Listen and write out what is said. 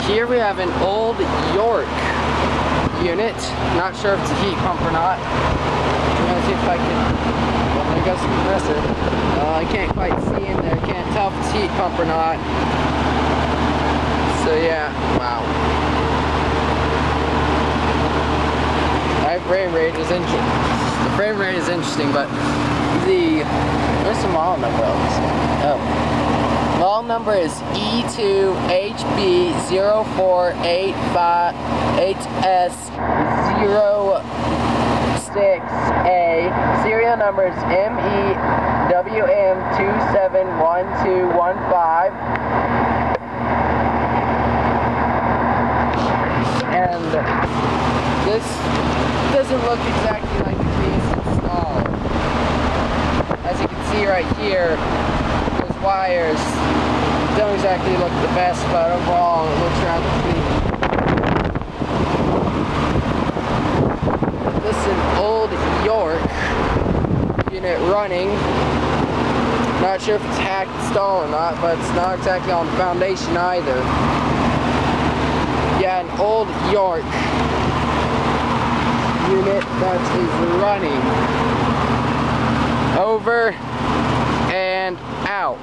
Here we have an old York unit. Not sure if it's a heat pump or not. I'm gonna see if I can. Well, there goes the compressor. I can't quite see in there. Can't tell if it's a heat pump or not. So yeah, wow. The frame rate is interesting. The frame rate is interesting, but where's the model number on this one? Oh. Model number is E2HB048S06A. Serial number is MEWM271215. And this doesn't look exactly like the case installed. As you can see right here, those wires don't exactly look the best, but overall it looks rather clean. This is an old York unit running. Not sure if it's hacked installed or not, but it's not exactly on the foundation either. Yeah, an old York unit that is running. Over and out.